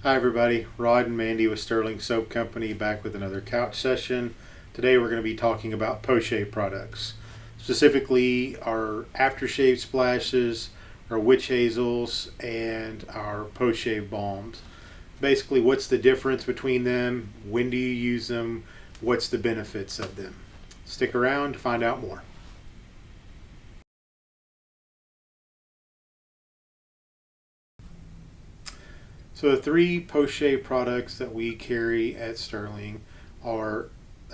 Hi everybody, Rod and Mandy with Stirling Soap Company back with another couch session. Today we're going to be talking about post-shave products, specifically our aftershave splashes, our witch hazels, and our post-shave balms. Basically, what's the difference between them, when do you use them, what's the benefits of them. Stick around to find out more. So the three post-shave products that we carry at Stirling are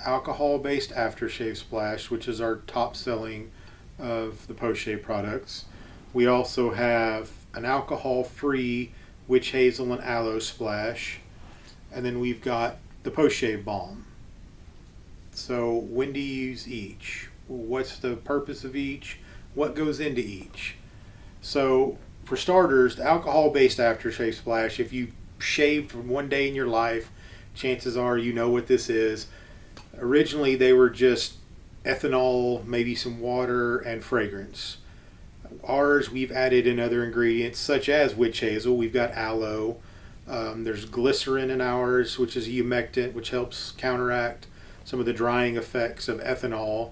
alcohol-based Aftershave Splash, which is our top selling of the post-shave products. We also have an alcohol-free Witch Hazel and Aloe Splash, and then we've got the Post-Shave Balm. So when do you use each? What's the purpose of each? What goes into each? So for starters, the alcohol-based aftershave splash, if you shaved for one day in your life, chances are you know what this is. Originally, they were just ethanol, maybe some water, and fragrance. Ours, we've added in other ingredients such as witch hazel. We've got aloe. There's glycerin in ours, which is a humectant, which helps counteract some of the drying effects of ethanol.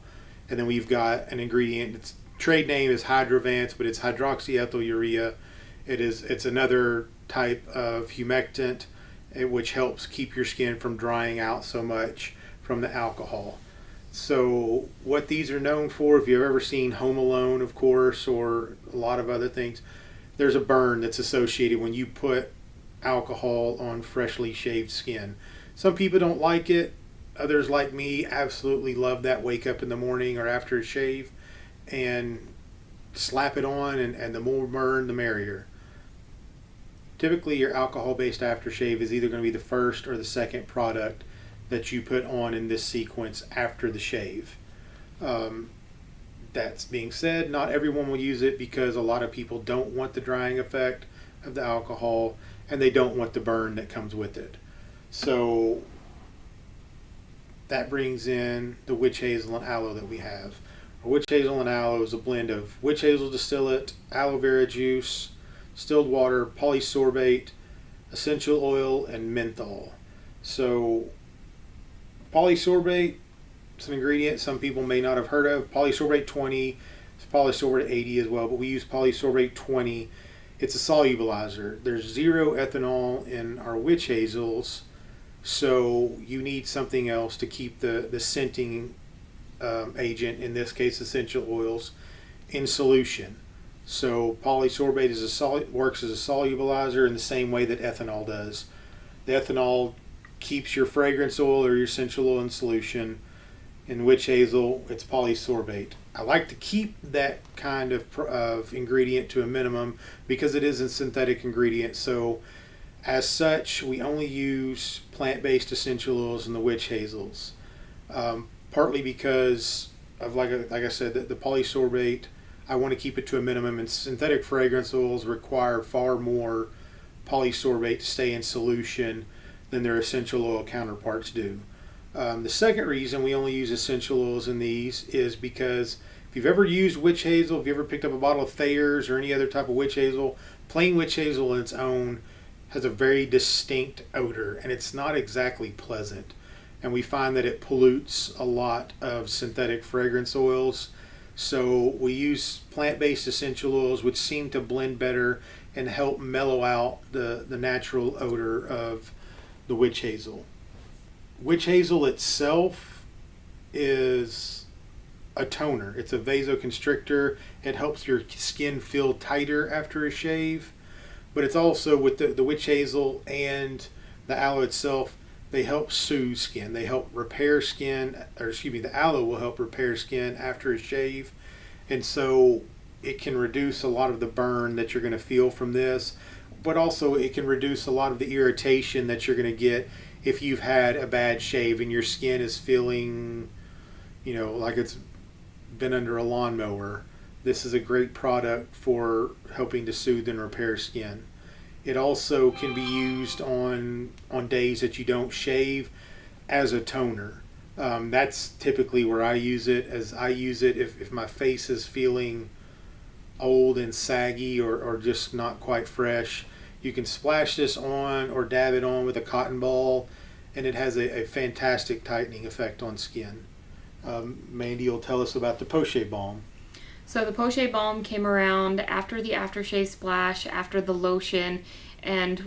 And then we've got an ingredient, its trade name is Hydrovance, but it's hydroxyethylurea. It's another type of humectant, which helps keep your skin from drying out so much from the alcohol. So what these are known for, if you've ever seen Home Alone, of course, or a lot of other things, there's a burn that's associated when you put alcohol on freshly shaved skin. Some people don't like it. Others, like me, absolutely love that. Wake up in the morning or after a shave and slap it on, and the more burn, the merrier. Typically, your alcohol-based aftershave is either going to be the first or the second product that you put on in this sequence after the shave. That's being said, not everyone will use it because a lot of people don't want the drying effect of the alcohol and they don't want the burn that comes with it. So that brings in the witch hazel and aloe that we have. Witch hazel and aloe is a blend of witch hazel distillate, aloe vera juice, distilled water, polysorbate, essential oil, and menthol. So polysorbate is an ingredient some people may not have heard of. Polysorbate 20, it's polysorbate 80 as well, but we use polysorbate 20. It's a solubilizer. There's zero ethanol in our witch hazels, so you need something else to keep the scenting agent, in this case essential oils, in solution. So polysorbate works as a solubilizer in the same way that ethanol does. The ethanol keeps your fragrance oil or your essential oil in solution. In witch hazel, it's polysorbate. I like to keep that kind of ingredient to a minimum because it is a synthetic ingredient. So as such, we only use plant-based essential oils in the witch hazels. Partly because of, like I said, the polysorbate, I want to keep it to a minimum, and synthetic fragrance oils require far more polysorbate to stay in solution than their essential oil counterparts do. The second reason we only use essential oils in these is because if you've ever used witch hazel, if you ever picked up a bottle of Thayer's or any other type of witch hazel, plain witch hazel on its own has a very distinct odor, and it's not exactly pleasant. And we find that it pollutes a lot of synthetic fragrance oils. So we use plant-based essential oils, which seem to blend better and help mellow out the natural odor of the witch hazel. Witch hazel itself is a toner. It's a vasoconstrictor. It helps your skin feel tighter after a shave. But it's also, with the witch hazel and the aloe itself, they help soothe skin. They help repair skin, or excuse me, the aloe will help repair skin after a shave. And so it can reduce a lot of the burn that you're going to feel from this, but also it can reduce a lot of the irritation that you're going to get if you've had a bad shave and your skin is feeling, like it's been under a lawnmower. This is a great product for helping to soothe and repair skin. It also can be used on days that you don't shave as a toner. That's typically where I use it. As I use it if my face is feeling old and saggy or just not quite fresh. You can splash this on or dab it on with a cotton ball, and it has a fantastic tightening effect on skin. Mandy will tell us about the Post-Shave Balm. So the Post-Shave Balm came around after the Aftershave Splash, after the lotion, and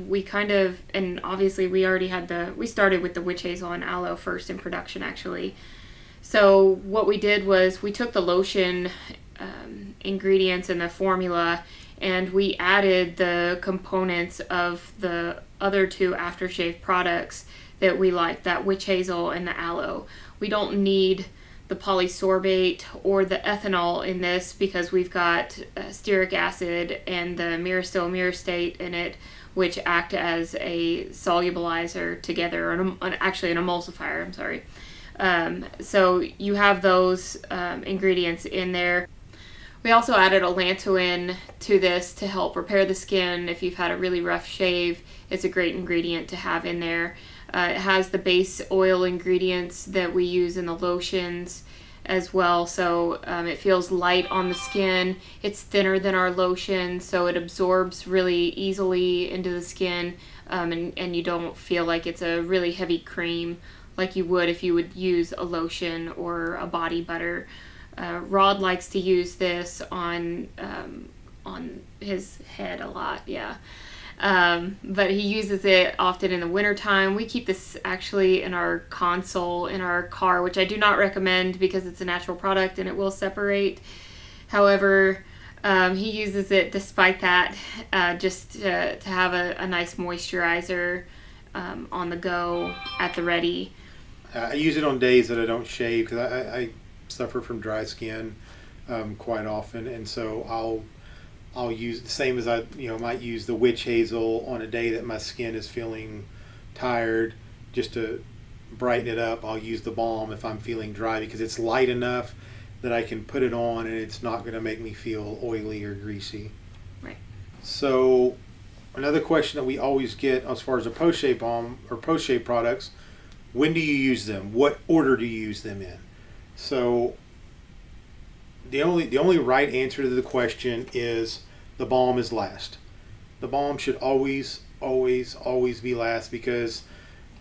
and obviously we started with the witch hazel and aloe first in production actually. So what we did was we took the lotion ingredients in the formula and we added the components of the other two aftershave products that we like, that witch hazel and the aloe. We don't need the polysorbate or the ethanol in this because we've got stearic acid and the myristil myristate in it, which act as a solubilizer together, or actually an emulsifier, I'm sorry. So you have those ingredients in there. We also added allantoin to this to help repair the skin. If you've had a really rough shave, it's a great ingredient to have in there. It has the base oil ingredients that we use in the lotions as well, so it feels light on the skin. It's thinner than our lotion, so it absorbs really easily into the skin, and you don't feel like it's a really heavy cream like you would if you would use a lotion or a body butter. Rod likes to use this on his head a lot, yeah. But he uses it often in the wintertime. We keep this actually in our console in our car, which I do not recommend because it's a natural product and it will separate. However, he uses it despite that, just to have a nice moisturizer on the go at the ready. I use it on days that I don't shave because I suffer from dry skin quite often, and so I'll use the same as I might use the witch hazel on a day that my skin is feeling tired, just to brighten it up. I'll use the balm if I'm feeling dry because it's light enough that I can put it on and it's not going to make me feel oily or greasy. Right. So another question that we always get as far as a post-shave balm or post-shave products, when do you use them? What order do you use them in? So the only right answer to the question is the balm is last. The balm should always be last because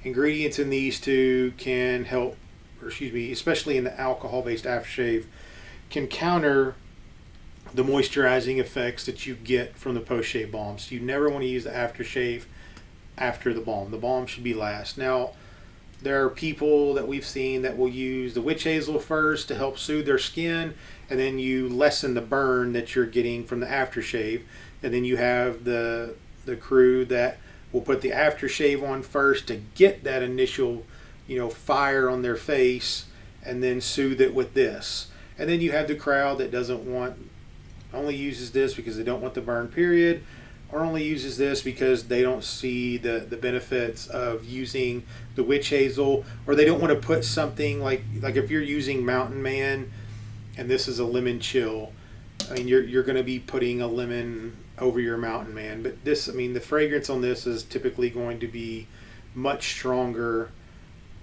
ingredients in these two can help, especially in the alcohol-based aftershave, can counter the moisturizing effects that you get from the post-shave balm. So you never want to use the aftershave after the balm. The balm should be last. Now, there are people that we've seen that will use the witch hazel first to help soothe their skin, and then you lessen the burn that you're getting from the aftershave. And then you have the crew that will put the aftershave on first to get that initial, fire on their face, and then soothe it with this. And then you have the crowd that only uses this because they don't want the burn period, or only uses this because they don't see the benefits of using the witch hazel, or they don't want to put something like if you're using Mountain Man and this is a lemon chill, I mean you're going to be putting a lemon over your Mountain Man, but this, the fragrance on this is typically going to be much stronger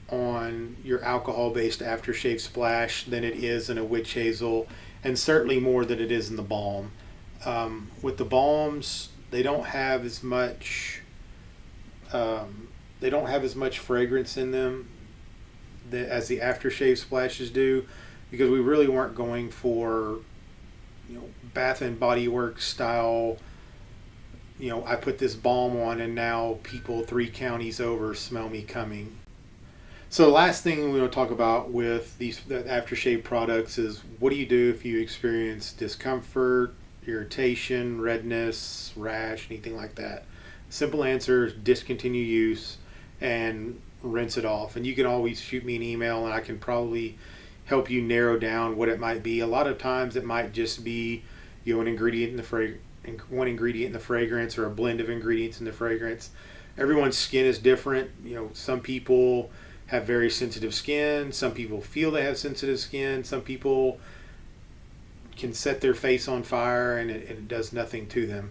on your alcohol-based Aftershave Splash than it is in a witch hazel, and certainly more than it is in the balm. With the balms, they don't have as much fragrance in them as the aftershave splashes do, because we really weren't going for Bath and Body Works style. I put this balm on and now people 3 counties over smell me coming. So the last thing we want to talk about with the aftershave products is, what do you do if you experience discomfort, irritation, redness, rash, anything like that? Simple answer is discontinue use and rinse it off. And you can always shoot me an email and I can probably help you narrow down what it might be. A lot of times it might just be one ingredient in the fragrance, or a blend of ingredients in the fragrance. Everyone's skin is different. Some people have very sensitive skin. Some people feel they have sensitive skin. Some people can set their face on fire and it does nothing to them.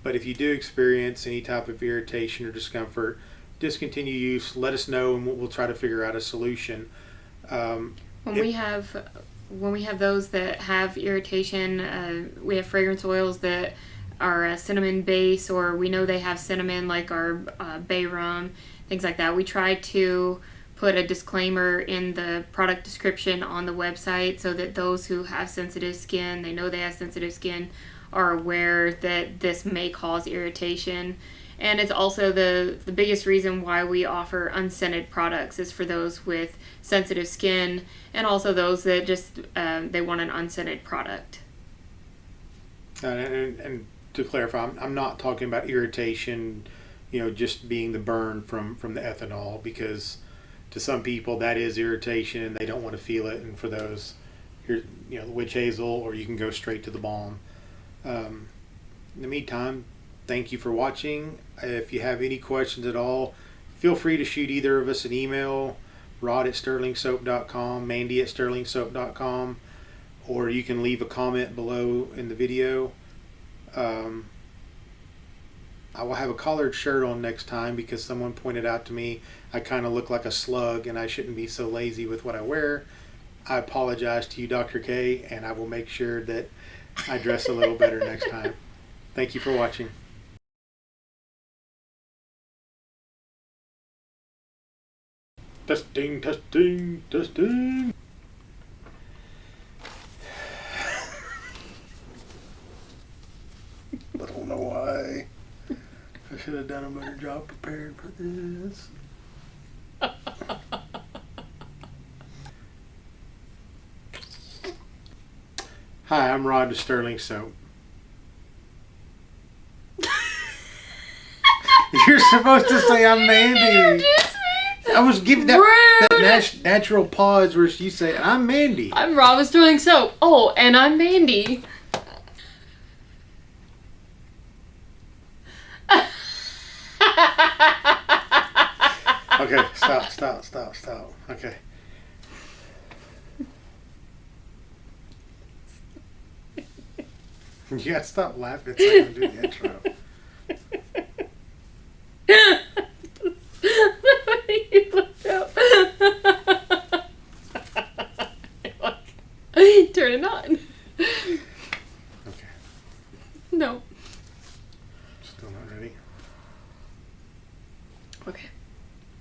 But if you do experience any type of irritation or discomfort, discontinue use. Let us know and we'll try to figure out a solution. When we have those that have irritation, we have fragrance oils that our cinnamon base, or we know they have cinnamon, like our bay rum, things like that. We try to put a disclaimer in the product description on the website so that those who have sensitive skin, they know they have sensitive skin, are aware that this may cause irritation. And it's also the biggest reason why we offer unscented products is for those with sensitive skin, and also those that just they want an unscented product. And to clarify, I'm not talking about irritation, just being the burn from the ethanol, because to some people that is irritation and they don't want to feel it. And for those, the witch hazel, or you can go straight to the balm. In the meantime, thank you for watching. If you have any questions at all, feel free to shoot either of us an email, rod@stirlingsoap.com, mandy@stirlingsoap.com, or you can leave a comment below in the video. I will have a collared shirt on next time because someone pointed out to me I kind of look like a slug and I shouldn't be so lazy with what I wear. I apologize to you, Dr. K, and I will make sure that I dress a little better next time. Thank you for watching. Testing, testing, testing. I don't know why. I should have done a better job prepared for this. Hi, I'm Rod with Stirling Soap. You're supposed to say I'm Mandy. I was giving that natural pause where you say, I'm Mandy. I'm Rod with Stirling Soap. Oh, and I'm Mandy. Okay, stop. Okay. You gotta stop laughing so I can do the intro. You looked up. Turn it on. Okay. No.